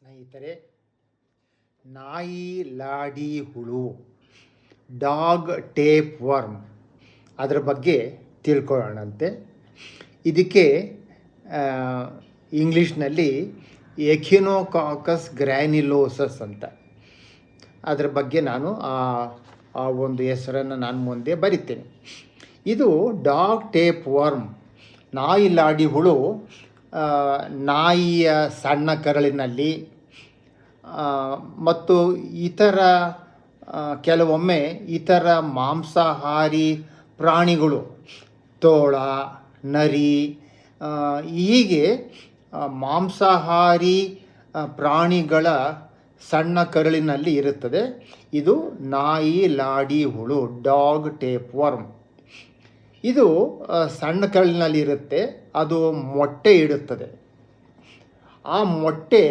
ಸ್ನೇಹಿತರೆ, ನಾಯಿ ಲಾಡಿ ಹುಳು, ಡಾಗ್ ಟೇಪ್ ವರ್ಮ್, ಅದರ ಬಗ್ಗೆ ತಿಳ್ಕೊಳ್ಳೋಣಂತೆ. ಇದಕ್ಕೆ ಇಂಗ್ಲೀಷ್ನಲ್ಲಿ ಎಖಿನೋಕಾಕಸ್ ಗ್ರ್ಯಾನ್ಯುಲೋಸಸ್ ಅಂತ, ಅದರ ಬಗ್ಗೆ ನಾನು ಆ ಒಂದು ಹೆಸರನ್ನು ನಾನು ಮುಂದೆ ಬರಿತೇನೆ. ಇದು ಡಾಗ್ ಟೇಪ್ ವರ್ಮ್, ನಾಯಿ ಲಾಡಿ ಹುಳು, ನಾಯಿಯ ಸಣ್ಣ ಕರಳಿನಲ್ಲಿ ಮತ್ತು ಕೆಲವೊಮ್ಮೆ ಇತರ ಮಾಂಸಾಹಾರಿ ಪ್ರಾಣಿಗಳು, ತೋಳ, ನರಿ, ಹೀಗೆ ಮಾಂಸಾಹಾರಿ ಪ್ರಾಣಿಗಳ ಸಣ್ಣ ಕರಳಿನಲ್ಲಿ ಇರುತ್ತದೆ. ಇದು ನಾಯಿ ಲಾಡಿ ಹುಳು, ಡಾಗ್ ಟೇಪ್ ವರ್ಮ್. ಇದು ಸಣ್ಣ ಕರಳಿನಲ್ಲಿ ಇರುತ್ತೆ. ಅದು ಮೊಟ್ಟೆ ಇಡುತ್ತದೆ. ಆ ಮೊಟ್ಟೆ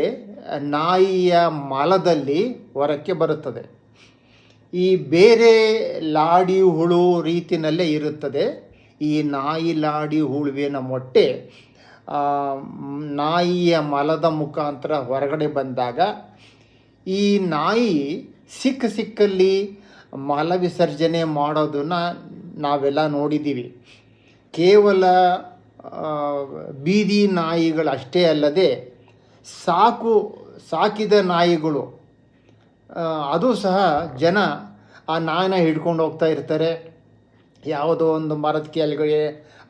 ನಾಯಿಯ ಮಲದಲ್ಲಿ ಹೊರಕ್ಕೆ ಬರುತ್ತದೆ. ಈ ಬೇರೆ ಲಾಡಿ ಹುಳು ರೀತಿಯಲ್ಲೇ ಇರುತ್ತದೆ. ಈ ನಾಯಿ ಲಾಡಿ ಹುಳುವಿನ ಮೊಟ್ಟೆ ನಾಯಿಯ ಮಲದ ಮುಖಾಂತರ ಹೊರಗಡೆ ಬಂದಾಗ ಈ ನಾಯಿ ಸಿಕ್ಕಲ್ಲಿ ಮಲ ವಿಸರ್ಜನೆ ಮಾಡೋದನ್ನು ನಾವೆಲ್ಲ ನೋಡಿದ್ದೀವಿ. ಕೇವಲ ಬೀದಿ ನಾಯಿಗಳಷ್ಟೇ ಅಲ್ಲದೆ ಸಾಕಿದ ನಾಯಿಗಳು, ಅದು ಸಹ ಜನ ಆ ನಾಯಿನ ಹಿಡ್ಕೊಂಡು ಹೋಗ್ತಾ ಇರ್ತಾರೆ. ಯಾವುದೋ ಒಂದು ಮರದ ಕೆಳಗಡೆ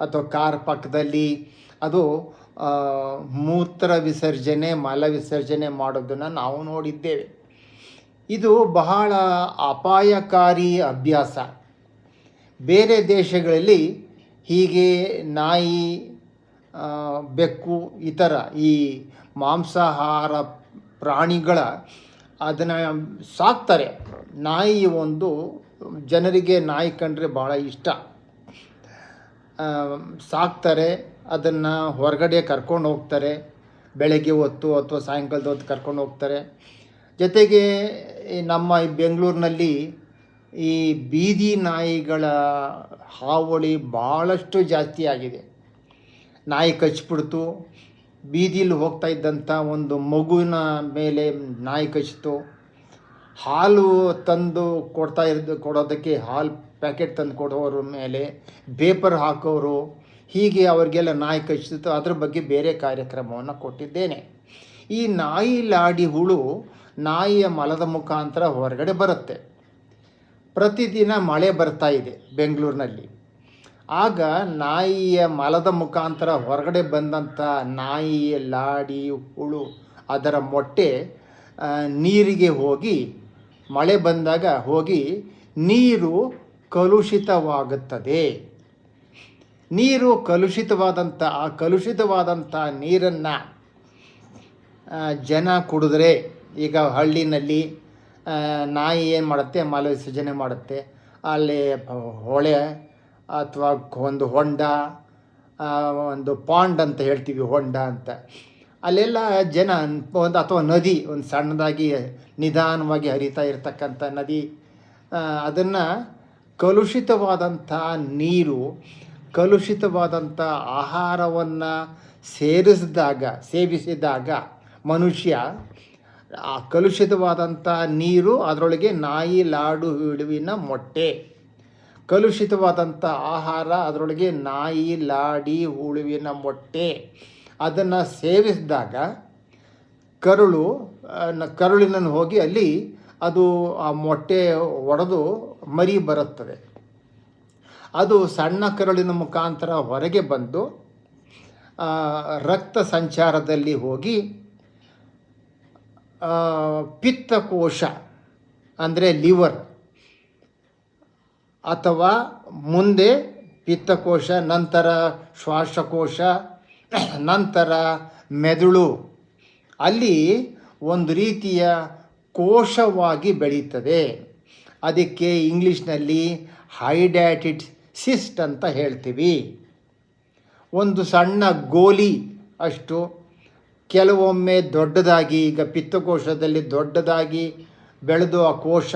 ಅಥವಾ ಕಾರ್ ಪಕ್ಕದಲ್ಲಿ ಅದು ಮೂತ್ರ ವಿಸರ್ಜನೆ, ಮಲ ವಿಸರ್ಜನೆ ಮಾಡೋದನ್ನು ನಾವು ನೋಡಿದ್ದೇವೆ. ಇದು ಬಹಳ ಅಪಾಯಕಾರಿ ಅಭ್ಯಾಸ. ಬೇರೆ ದೇಶಗಳಲ್ಲಿ ಹೀಗೆ ನಾಯಿ, ಬೆಕ್ಕು, ಇತರ ಈ ಮಾಂಸಾಹಾರ ಪ್ರಾಣಿಗಳ ಅದನ್ನು ಸಾಕ್ತಾರೆ. ನಾಯಿ ಜನರಿಗೆ ನಾಯಿ ಕಂಡ್ರೆ ಭಾಳ ಇಷ್ಟ. ಸಾಕ್ತಾರೆ, ಅದನ್ನು ಹೊರಗಡೆ ಕರ್ಕೊಂಡು ಹೋಗ್ತಾರೆ. ಬೆಳಗ್ಗೆ ಹೊತ್ತು ಅಥವಾ ಸಾಯಂಕಾಲದ ಹೊತ್ತು ಕರ್ಕೊಂಡು ಹೋಗ್ತಾರೆ. ಜೊತೆಗೆ ನಮ್ಮ ಈ ಬೆಂಗಳೂರಿನಲ್ಲಿ ಈ ಬೀದಿ ನಾಯಿಗಳ ಹಾವಳಿ ಭಾಳಷ್ಟು ಜಾಸ್ತಿ ಆಗಿದೆ. ನಾಯಿ ಕಚ್ಚಿಬಿಡ್ತು, ಬೀದಿಲಿ ಹೋಗ್ತಾ ಇದ್ದಂಥ ಒಂದು ಮಗುವಿನ ಮೇಲೆ ನಾಯಿ ಕಚ್ಚಿತು. ಹಾಲು ತಂದು ಕೊಡೋದಕ್ಕೆ ಹಾಲು ಪ್ಯಾಕೆಟ್ ತಂದು ಕೊಡೋರ ಮೇಲೆ ಪೇಪರ್ ಹಾಕೋರು, ಹೀಗೆ ಅವ್ರಿಗೆಲ್ಲ ನಾಯಿ ಕಚ್ಚಿತು. ಅದ್ರ ಬಗ್ಗೆ ಬೇರೆ ಕಾರ್ಯಕ್ರಮವನ್ನು ಕೊಟ್ಟಿದ್ದೇನೆ. ಈ ನಾಯಿ ಲಾಡಿ ಹುಳು ನಾಯಿಯ ಮಲದ ಮುಖಾಂತರ ಹೊರಗಡೆ ಬರುತ್ತೆ. ಪ್ರತಿದಿನ ಮಳೆ ಬರ್ತಾ ಇದೆ ಬೆಂಗಳೂರಿನಲ್ಲಿ. ಆಗ ನಾಯಿಯ ಮಲದ ಮುಖಾಂತರ ಹೊರಗಡೆ ಬಂದಂಥ ನಾಯಿಯ ಲಾಡಿ ಹುಳು, ಅದರ ಮೊಟ್ಟೆ ನೀರಿಗೆ ಹೋಗಿ, ಮಳೆ ಬಂದಾಗ ಹೋಗಿ ನೀರು ಕಲುಷಿತವಾಗುತ್ತದೆ. ನೀರು ಆ ಕಲುಷಿತವಾದಂಥ ನೀರನ್ನು ಜನ ಕುಡಿದ್ರೆ, ಈಗ ಹಳ್ಳಿನಲ್ಲಿ ನಾಯಿ ಏನು ಮಾಡುತ್ತೆ, ಮಲ ವಿಸರ್ಜನೆ ಮಾಡುತ್ತೆ. ಅಲ್ಲಿ ಹೊಳೆ ಅಥವಾ ಒಂದು ಹೊಂಡ, ಒಂದು ಪಾಂಡ್ ಅಂತ ಹೇಳ್ತೀವಿ, ಹೊಂಡ ಅಂತ, ಅಲ್ಲೆಲ್ಲ ಜನ ಅಥವಾ ನದಿ, ಒಂದು ಸಣ್ಣದಾಗಿ ನಿಧಾನವಾಗಿ ಹರಿತಾ ಇರತಕ್ಕಂಥ ನದಿ, ಅದನ್ನು ಕಲುಷಿತವಾದಂಥ ನೀರು, ಕಲುಷಿತವಾದಂಥ ಆಹಾರವನ್ನು ಸೇವಿಸಿದಾಗ ಮನುಷ್ಯ, ಆ ಕಲುಷಿತವಾದಂಥ ನೀರು, ಅದರೊಳಗೆ ನಾಯಿ ಲಾಡು ಹುಳುವಿನ ಮೊಟ್ಟೆ, ಕಲುಷಿತವಾದಂಥ ಆಹಾರ, ಅದರೊಳಗೆ ನಾಯಿ ಲಾಡಿ ಹುಳುವಿನ ಮೊಟ್ಟೆ, ಅದನ್ನು ಸೇವಿಸಿದಾಗ ಕರುಳಿನ ಹೋಗಿ ಅಲ್ಲಿ ಅದು ಆ ಮೊಟ್ಟೆ ಒಡೆದು ಮರಿ ಬರುತ್ತದೆ. ಅದು ಸಣ್ಣ ಕರುಳಿನ ಮುಖಾಂತರ ಹೊರಗೆ ಬಂದು ರಕ್ತ ಸಂಚಾರದಲ್ಲಿ ಹೋಗಿ ಪಿತ್ತಕೋಶ ಅಂದರೆ ಲಿವರ್, ಅಥವಾ ಮುಂದೆ ಪಿತ್ತಕೋಶ, ನಂತರ ಶ್ವಾಸಕೋಶ, ನಂತರ ಮೆದುಳು, ಅಲ್ಲಿ ಒಂದು ರೀತಿಯ ಕೋಶವಾಗಿ ಬೆಳೀತದೆ. ಅದಕ್ಕೆ ಇಂಗ್ಲೀಷ್ನಲ್ಲಿ ಹೈಡ್ಯಾಟಿಡ್ ಸಿಸ್ಟ್ ಅಂತ ಹೇಳ್ತೀವಿ. ಒಂದು ಸಣ್ಣ ಗೋಲಿ ಅಷ್ಟು, ಕೆಲವೊಮ್ಮೆ ದೊಡ್ಡದಾಗಿ, ಈಗ ಪಿತ್ತಕೋಶದಲ್ಲಿ ದೊಡ್ಡದಾಗಿ ಬೆಳೆದು ಆ ಕೋಶ,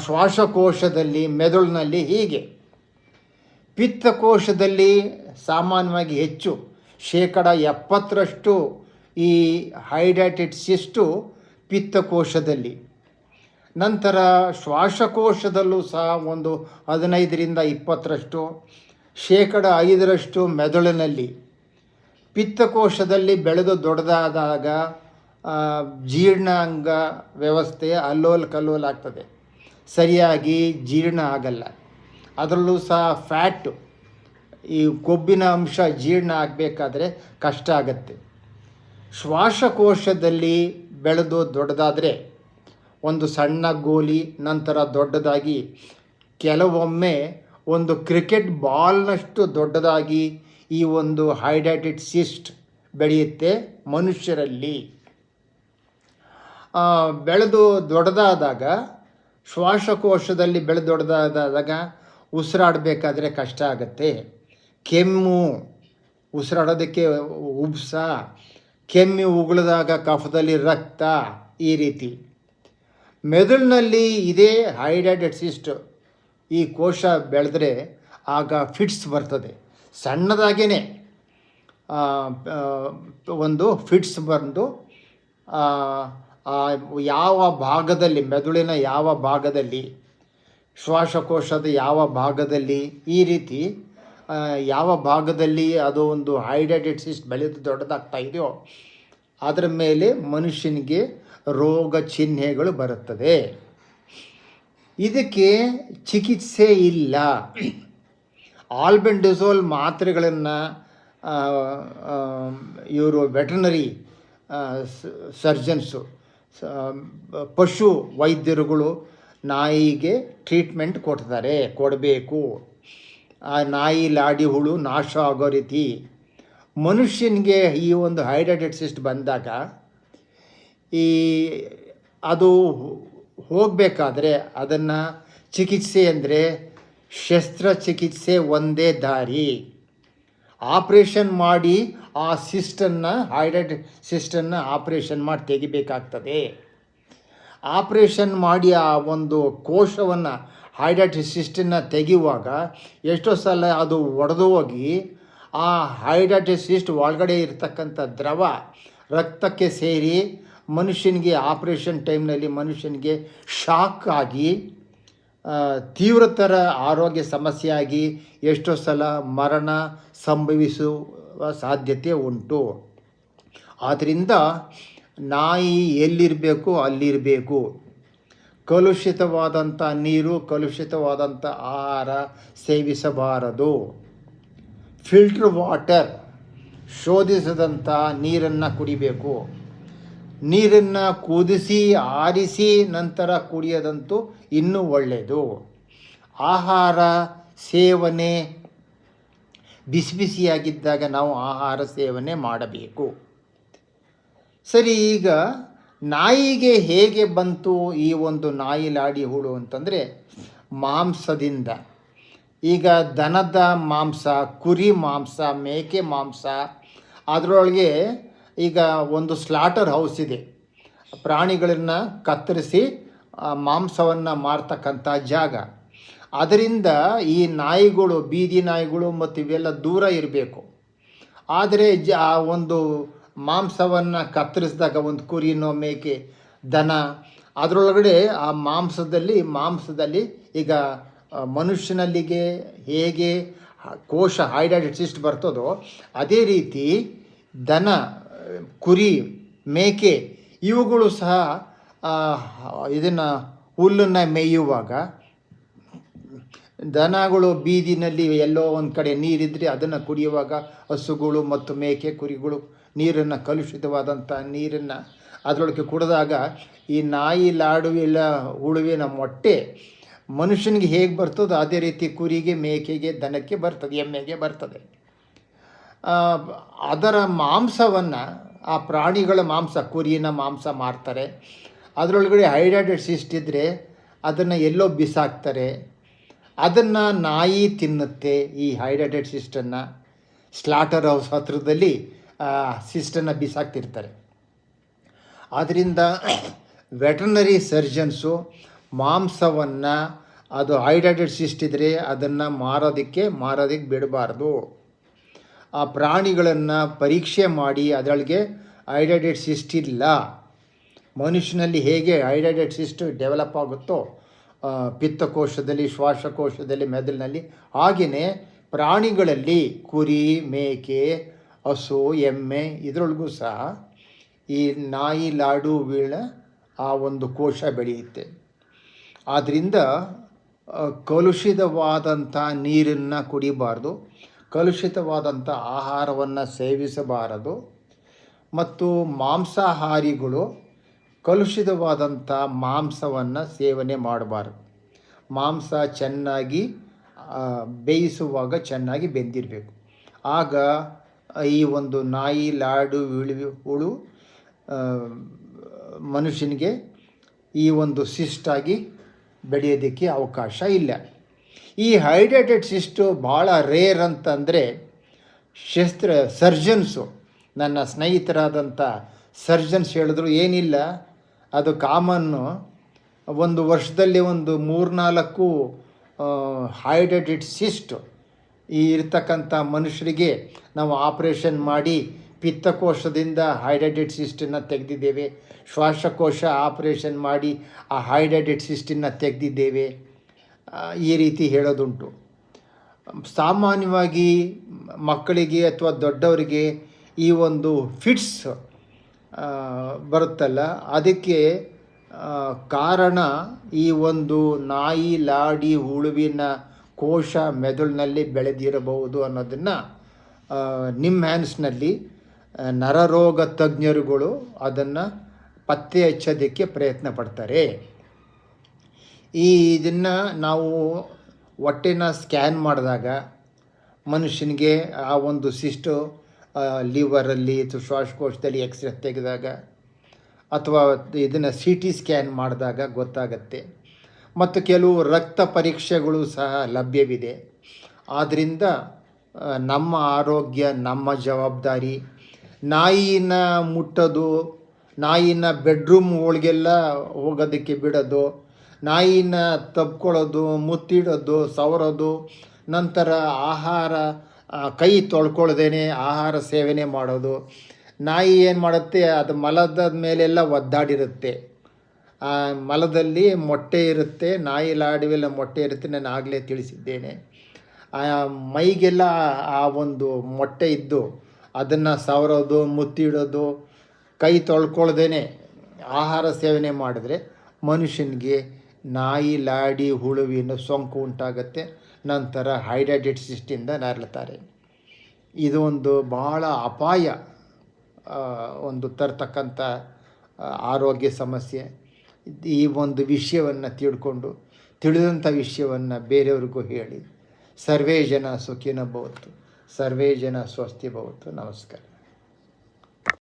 ಶ್ವಾಸಕೋಶದಲ್ಲಿ, ಮೆದುಳಿನಲ್ಲಿ, ಹೀಗೆ ಪಿತ್ತಕೋಶದಲ್ಲಿ ಸಾಮಾನ್ಯವಾಗಿ ಹೆಚ್ಚು 70% ಈ ಹೈಡ್ರಾಟೆಡ್ ಸಿಸ್ಟು ಪಿತ್ತಕೋಶದಲ್ಲಿ. ನಂತರ ಶ್ವಾಸಕೋಶದಲ್ಲೂ ಸಹ ಒಂದು 15-20%, 5% ಮೆದುಳಿನಲ್ಲಿ. ಪಿತ್ತಕೋಶದಲ್ಲಿ ಬೆಳೆದು ದೊಡ್ಡದಾದಾಗ ಜೀರ್ಣಾಂಗ ವ್ಯವಸ್ಥೆ ಅಲ್ಲೋಲ ಕಲ್ಲೋಲ ಆಗ್ತದೆ, ಸರಿಯಾಗಿ ಜೀರ್ಣ ಆಗಲ್ಲ. ಅದರಲ್ಲೂ ಸಹ ಫ್ಯಾಟು, ಈ ಕೊಬ್ಬಿನ ಅಂಶ ಜೀರ್ಣ ಆಗಬೇಕಾದ್ರೆ ಕಷ್ಟ ಆಗುತ್ತೆ. ಶ್ವಾಸಕೋಶದಲ್ಲಿ ಬೆಳೆದು ದೊಡ್ಡದಾದರೆ ಒಂದು ಸಣ್ಣ ಗೋಲಿ, ನಂತರ ದೊಡ್ಡದಾಗಿ, ಕೆಲವೊಮ್ಮೆ ಒಂದು ಕ್ರಿಕೆಟ್ ಬಾಲ್ನಷ್ಟು ದೊಡ್ಡದಾಗಿ ಈ ಒಂದು ಹೈಡ್ರಾಟೆಡ್ ಸಿಸ್ಟ್ ಬೆಳೆಯುತ್ತೆ ಮನುಷ್ಯರಲ್ಲಿ. ಬೆಳೆದು ದೊಡ್ಡದಾದಾಗ, ಶ್ವಾಸಕೋಶದಲ್ಲಿ ಬೆಳೆದು ದೊಡ್ಡದಾದಾಗ ಉಸಿರಾಡಬೇಕಾದ್ರೆ ಕಷ್ಟ ಆಗುತ್ತೆ. ಕೆಮ್ಮು, ಉಸಿರಾಡೋದಕ್ಕೆ ಉಬ್ಸ, ಕೆಮ್ಮಿ ಉಗುಳಿದಾಗ ಕಫದಲ್ಲಿ ರಕ್ತ, ಈ ರೀತಿ. ಮೆದುಳಿನಲ್ಲಿ ಇದೇ ಹೈಡ್ರಾಟೆಡ್ ಸಿಸ್ಟ್ ಈ ಕೋಶ ಬೆಳೆದ್ರೆ ಆಗ ಫಿಟ್ಸ್ ಬರ್ತದೆ. ಸಣ್ಣದಾಗೇ ಒಂದು ಫಿಟ್ಸ್ ಬಂದು ಯಾವ ಭಾಗದಲ್ಲಿ, ಮೆದುಳಿನ ಯಾವ ಭಾಗದಲ್ಲಿ, ಶ್ವಾಸಕೋಶದ ಯಾವ ಭಾಗದಲ್ಲಿ, ಈ ರೀತಿ ಯಾವ ಭಾಗದಲ್ಲಿ ಅದು ಒಂದು ಹೈಡ್ರಾಟೆಡ್ ಸಿಸ್ಟ್ ಬೆಳೆದು ದೊಡ್ಡದಾಗ್ತಾ ಇದೆಯೋ ಅದರ ಮೇಲೆ ಮನುಷ್ಯನಿಗೆ ರೋಗ ಚಿಹ್ನೆಗಳು ಬರುತ್ತದೆ. ಇದಕ್ಕೆ ಚಿಕಿತ್ಸೆ ಇಲ್ಲ. ಆಲ್ಬೆಂಡಜೋಲ್ ಮಾತ್ರೆಗಳನ್ನು ಇವರು ವೆಟರ್ನರಿ ಸರ್ಜನ್ಸು, ಪಶು ವೈದ್ಯರುಗಳು ನಾಯಿಗೆ ಟ್ರೀಟ್ಮೆಂಟ್ ಕೊಡಬೇಕು. ಆ ನಾಯಿ ಲಾಡಿ ಹುಳು ನಾಶ ಆಗೋ ರೀತಿ. ಮನುಷ್ಯನಿಗೆ ಈ ಒಂದು ಹೈಡ್ರಾಟೆಡ್ ಸಿಸ್ಟ್ ಬಂದಾಗ ಅದು ಹೋಗಬೇಕಾದ್ರೆ ಅದನ್ನು ಚಿಕಿತ್ಸೆ ಅಂದರೆ ಶಸ್ತ್ರಚಿಕಿತ್ಸೆ ಒಂದೇ ದಾರಿ. ಆಪ್ರೇಷನ್ ಮಾಡಿ ಆ ಸಿಸ್ಟನ್ನು, ಹೈಡ್ರಾಟೆಡ್ ಸಿಸ್ಟನ್ನು ಆಪ್ರೇಷನ್ ಮಾಡಿ ತೆಗಿಬೇಕಾಗ್ತದೆ. ಆಪ್ರೇಷನ್ ಮಾಡಿ ಆ ಒಂದು ಕೋಶವನ್ನು, ಹೈಡ್ರಾಟೆಡ್ ಸಿಸ್ಟನ್ನು ತೆಗೆಯುವಾಗ ಎಷ್ಟೋ ಸಲ ಅದು ಒಡೆದು ಹೋಗಿ ಆ ಹೈಡ್ರಾಟೆಡ್ ಸಿಸ್ಟ್ ಒಳಗಡೆ ಇರತಕ್ಕಂಥ ದ್ರವ ರಕ್ತಕ್ಕೆ ಸೇರಿ ಮನುಷ್ಯನಿಗೆ ಆಪ್ರೇಷನ್ ಟೈಮ್ನಲ್ಲಿ ಮನುಷ್ಯನಿಗೆ ಶಾಕ್ ಆಗಿ ತೀವ್ರತರ ಆರೋಗ್ಯ ಸಮಸ್ಯೆಯಾಗಿ ಎಷ್ಟೋ ಸಲ ಮರಣ ಸಂಭವಿಸುವ ಸಾಧ್ಯತೆ ಉಂಟು. ಆದ್ದರಿಂದ ನಾಯಿ ಎಲ್ಲಿರಬೇಕು ಅಲ್ಲಿರಬೇಕು. ಕಲುಷಿತವಾದಂಥ ನೀರು, ಕಲುಷಿತವಾದಂಥ ಆಹಾರ ಸೇವಿಸಬಾರದು. ಫಿಲ್ಟರ್ ವಾಟರ್, ಶೋಧಿಸಿದಂಥ ನೀರನ್ನು ಕುಡಿಬೇಕು. ನೀರನ್ನು ಕುದಿಸಿ ಆರಿಸಿ ನಂತರ ಕುಡಿಯೋದಂತೂ ಇನ್ನೂ ಒಳ್ಳೆಯದು. ಆಹಾರ ಸೇವನೆ ಬಿಸಿ ಬಿಸಿಯಾಗಿದ್ದಾಗ ನಾವು ಆಹಾರ ಸೇವನೆ ಮಾಡಬೇಕು. ಸರಿ, ಈಗ ನಾಯಿಗೆ ಹೇಗೆ ಬಂತು ಈ ಒಂದು ನಾಯಿ ಲಾಡಿ ಹುಳು ಅಂತಂದರೆ ಮಾಂಸದಿಂದ. ಈಗ ದನದ ಮಾಂಸ, ಕುರಿ ಮಾಂಸ, ಮೇಕೆ ಮಾಂಸ, ಅದರೊಳಗೆ ಈಗ ಒಂದು ಸ್ಲಾಟರ್ ಹೌಸ್ ಇದೆ. ಪ್ರಾಣಿಗಳನ್ನು ಕತ್ತರಿಸಿ ಮಾಂಸವನ್ನು ಮಾರ್ತಕ್ಕಂಥ ಜಾಗ. ಅದರಿಂದ ಈ ನಾಯಿಗಳು, ಬೀದಿ ನಾಯಿಗಳು ಮತ್ತು ಇವೆಲ್ಲ ದೂರ ಇರಬೇಕು. ಆದರೆ ಒಂದು ಮಾಂಸವನ್ನು ಕತ್ತರಿಸಿದಾಗ ಒಂದು ಕುರಿನೋ ಮೇಕೆ ದನ ಅದರೊಳಗಡೆ ಆ ಮಾಂಸದಲ್ಲಿ ಈಗ ಮನುಷ್ಯನಲ್ಲಿಗೆ ಹೇಗೆ ಕೋಶ ಹೈಡ್ರಾಟೆಡ್ ಸಿಸ್ಟ್ ಬರ್ತದೋ ಅದೇ ರೀತಿ ದನ, ಕುರಿ, ಮೇಕೆ ಇವುಗಳು ಸಹ ಇದನ್ನು ಹುಲ್ಲನ್ನು ಮೇಯುವಾಗ, ದನಗಳು ಬೀದಿನಲ್ಲಿ ಎಲ್ಲೋ ಒಂದು ಕಡೆ ನೀರಿದ್ದರೆ ಅದನ್ನು ಕುಡಿಯುವಾಗ ಹಸುಗಳು ಮತ್ತು ಮೇಕೆ ಕುರಿಗಳು ನೀರನ್ನು, ಕಲುಷಿತವಾದಂಥ ನೀರನ್ನು ಅದರೊಳಗೆ ಕುಡಿದಾಗ ಈ ನಾಯಿ ಹುಳುವಿನ ಮೊಟ್ಟೆ ಮನುಷ್ಯನಿಗೆ ಹೇಗೆ ಬರ್ತದೋ ಅದೇ ರೀತಿ ಕುರಿಗೆ, ಮೇಕೆಗೆ, ದನಕ್ಕೆ ಬರ್ತದೆ, ಎಮ್ಮೆಗೆ ಬರ್ತದೆ. ಅದರ ಮಾಂಸವನ್ನು, ಆ ಪ್ರಾಣಿಗಳ ಮಾಂಸ, ಕುರಿನ ಮಾಂಸ ಮಾರ್ತಾರೆ. ಅದರೊಳಗಡೆ ಹೈಡ್ರಾಟೆಡ್ ಸಿಸ್ಟ್ ಇದ್ದರೆ ಅದನ್ನು ಎಲ್ಲೋ ಬಿಸಾಕ್ತಾರೆ. ಅದನ್ನು ನಾಯಿ ತಿನ್ನುತ್ತೆ. ಈ ಹೈಡ್ರಾಟೆಡ್ ಸಿಸ್ಟನ್ನು ಸ್ಲಾಟರ್ ಹೌಸ್ ಹತ್ರದಲ್ಲಿ ಸಿಸ್ಟನ್ನು ಬಿಸಾಕ್ತಿರ್ತಾರೆ. ಆದ್ದರಿಂದ ವೆಟರ್ನರಿ ಸರ್ಜನ್ಸು ಮಾಂಸವನ್ನು, ಅದು ಹೈಡ್ರಾಟೆಡ್ ಸಿಸ್ಟ್ ಇದ್ದರೆ ಅದನ್ನು ಮಾರೋದಕ್ಕೆ ಬಿಡಬಾರ್ದು. ಆ ಪ್ರಾಣಿಗಳನ್ನು ಪರೀಕ್ಷೆ ಮಾಡಿ ಅದರೊಳಗೆ ಹೈಡ್ರಾಯ್ಡೆಡ್ ಸಿಸ್ಟ್ ಇಲ್ಲ. ಮನುಷ್ಯನಲ್ಲಿ ಹೇಗೆ ಹೈಡ್ರಾಯ್ಡೆಡ್ ಸಿಸ್ಟ್ ಡೆವಲಪ್ ಆಗುತ್ತೋ ಪಿತ್ತಕೋಶದಲ್ಲಿ, ಶ್ವಾಸಕೋಶದಲ್ಲಿ, ಮೆದುಳಿನಲ್ಲಿ, ಹಾಗೆಯೇ ಪ್ರಾಣಿಗಳಲ್ಲಿ ಕುರಿ, ಮೇಕೆ, ಹಸು, ಎಮ್ಮೆ ಇದರೊಳಗೂ ಸಹ ಈ ನಾಯಿ ಲಾಡು ವೀಳ ಆ ಒಂದು ಕೋಶ ಬೆಳೆಯುತ್ತೆ. ಆದ್ದರಿಂದ ಕಲುಷಿತವಾದಂಥ ನೀರನ್ನು ಕುಡಿಬಾರ್ದು, ಕಲುಷಿತವಾದಂಥ ಆಹಾರವನ್ನು ಸೇವಿಸಬಾರದು, ಮತ್ತು ಮಾಂಸಾಹಾರಿಗಳು ಕಲುಷಿತವಾದಂಥ ಮಾಂಸವನ್ನು ಸೇವನೆ ಮಾಡಬಾರ್ದು. ಮಾಂಸ ಚೆನ್ನಾಗಿ ಬೇಯಿಸುವಾಗ ಚೆನ್ನಾಗಿ ಬೆಂದಿರಬೇಕು. ಆಗ ಈ ಒಂದು ನಾಯಿ ಲಾಡು ಹುಳು ಮನುಷ್ಯನಿಗೆ ಈ ಒಂದು ಸಿಸ್ಟಾಗಿ ಬೆಳೆಯೋದಕ್ಕೆ ಅವಕಾಶ ಇಲ್ಲ. ಈ ಹೈಡ್ರೇಟೆಡ್ ಸಿಸ್ಟು ಭಾಳ ರೇರ್ ಅಂತಂದರೆ ಸರ್ಜನ್ಸು, ನನ್ನ ಸ್ನೇಹಿತರಾದಂಥ ಸರ್ಜನ್ಸ್ ಹೇಳಿದ್ರು ಏನಿಲ್ಲ, ಅದು ಕಾಮನ್ನು. ಒಂದು ವರ್ಷದಲ್ಲಿ ಒಂದು 3-4 ಹೈಡ್ರೇಟೆಡ್ ಸಿಸ್ಟ್ ಈ ಇರ್ತಕ್ಕಂಥ ಮನುಷ್ಯರಿಗೆ ನಾವು ಆಪ್ರೇಷನ್ ಮಾಡಿ ಪಿತ್ತಕೋಶದಿಂದ ಹೈಡ್ರೇಟೆಡ್ ಸಿಸ್ಟನ್ನು ತೆಗೆದಿದ್ದೇವೆ, ಶ್ವಾಸಕೋಶ ಆಪ್ರೇಷನ್ ಮಾಡಿ ಆ ಹೈಡ್ರೇಟೆಡ್ ಸಿಸ್ಟನ್ನು ತೆಗೆದಿದ್ದೇವೆ, ಈ ರೀತಿ ಹೇಳೋದುಂಟು. ಸಾಮಾನ್ಯವಾಗಿ ಮಕ್ಕಳಿಗೆ ಅಥವಾ ದೊಡ್ಡವರಿಗೆ ಈ ಒಂದು ಫಿಟ್ಸ್ ಬರುತ್ತಲ್ಲ, ಅದಕ್ಕೆ ಕಾರಣ ಈ ಒಂದು ನಾಯಿ ಲಾಡಿ ಹುಳುವಿನ ಕೋಶ ಮೆದುಳಿನಲ್ಲಿ ಬೆಳೆದಿರಬಹುದು ಅನ್ನೋದನ್ನು ನಿಮ್ಮ ಹ್ಯಾಂಡ್ಸ್ನಲ್ಲಿ ನರರೋಗ ತಜ್ಞರುಗಳು ಅದನ್ನು ಪತ್ತೆ ಹಚ್ಚೋದಕ್ಕೆ ಪ್ರಯತ್ನ ಪಡ್ತಾರೆ. ಇದನ್ನು ನಾವು ಹೊಟ್ಟೆನ ಸ್ಕ್ಯಾನ್ ಮಾಡಿದಾಗ ಮನುಷ್ಯನಿಗೆ ಆ ಒಂದು ಸಿಸ್ಟು ಲಿವರಲ್ಲಿ ಅಥವಾ ಶ್ವಾಸಕೋಶದಲ್ಲಿ ಎಕ್ಸ್ರೇ ತೆಗೆದಾಗ ಅಥವಾ ಇದನ್ನು CT ಸ್ಕ್ಯಾನ್ ಮಾಡಿದಾಗ ಗೊತ್ತಾಗತ್ತೆ. ಮತ್ತು ಕೆಲವು ರಕ್ತ ಪರೀಕ್ಷೆಗಳು ಸಹ ಲಭ್ಯವಿದೆ. ಆದ್ದರಿಂದ ನಮ್ಮ ಆರೋಗ್ಯ ನಮ್ಮ ಜವಾಬ್ದಾರಿ. ನಾಯಿನ ಮುಟ್ಟೋದು, ನಾಯಿನ ಬೆಡ್ರೂಮ್ ಒಳಗೆಲ್ಲ ಹೋಗೋದಕ್ಕೆ ಬಿಡೋದು, ನಾಯಿನ ತಬ್ಕೊಳ್ಳೋದು, ಮುತ್ತಿಡೋದು, ಸವರೋದು, ನಂತರ ಆಹಾರ ಕೈ ತೊಳ್ಕೊಳ್ದೇನೆ ಆಹಾರ ಸೇವನೆ ಮಾಡೋದು. ನಾಯಿ ಏನು ಮಾಡುತ್ತೆ, ಅದು ಮಲದ ಮೇಲೆಲ್ಲ ಒದ್ದಾಡಿರುತ್ತೆ. ಆ ಮಲದಲ್ಲಿ ಮೊಟ್ಟೆ ಇರುತ್ತೆ, ನಾಯಿ ಲಾಡುವೆಲ್ಲ ಮೊಟ್ಟೆ ಇರುತ್ತೆ, ನಾನು ಆಗಲೇ ತಿಳಿಸಿದ್ದೇನೆ. ಆ ಮೈಗೆಲ್ಲ ಆ ಒಂದು ಮೊಟ್ಟೆ ಇದ್ದು ಅದನ್ನು ಸವರೋದು, ಮುತ್ತಿಡೋದು, ಕೈ ತೊಳ್ಕೊಳ್ದೇನೆ ಆಹಾರ ಸೇವನೆ ಮಾಡಿದ್ರೆ ಮನುಷ್ಯನಿಗೆ ನಾಯಿ ಲಾಡಿ ಹುಳುವಿನ ಸೋಂಕು ಉಂಟಾಗುತ್ತೆ. ನಂತರ ಹೈಡ್ರೇಟೆಡ್ ಸಿಸ್ಟಿಂದ ನರಳುತ್ತಾರೆ. ಇದು ಒಂದು ಭಾಳ ಅಪಾಯ ಒಂದು ತರ್ತಕ್ಕಂಥ ಆರೋಗ್ಯ ಸಮಸ್ಯೆ. ಈ ಒಂದು ವಿಷಯವನ್ನು ತಿಳಿದಂಥ ವಿಷಯವನ್ನು ಬೇರೆಯವ್ರಿಗೂ ಹೇಳಿ. ಸರ್ವೇ ಜನ ಸುಖಿನೋ ಭವಂತು, ಸರ್ವೇ ಜನ ಸ್ವಸ್ತಿ ಭವಂತು. ನಮಸ್ಕಾರ.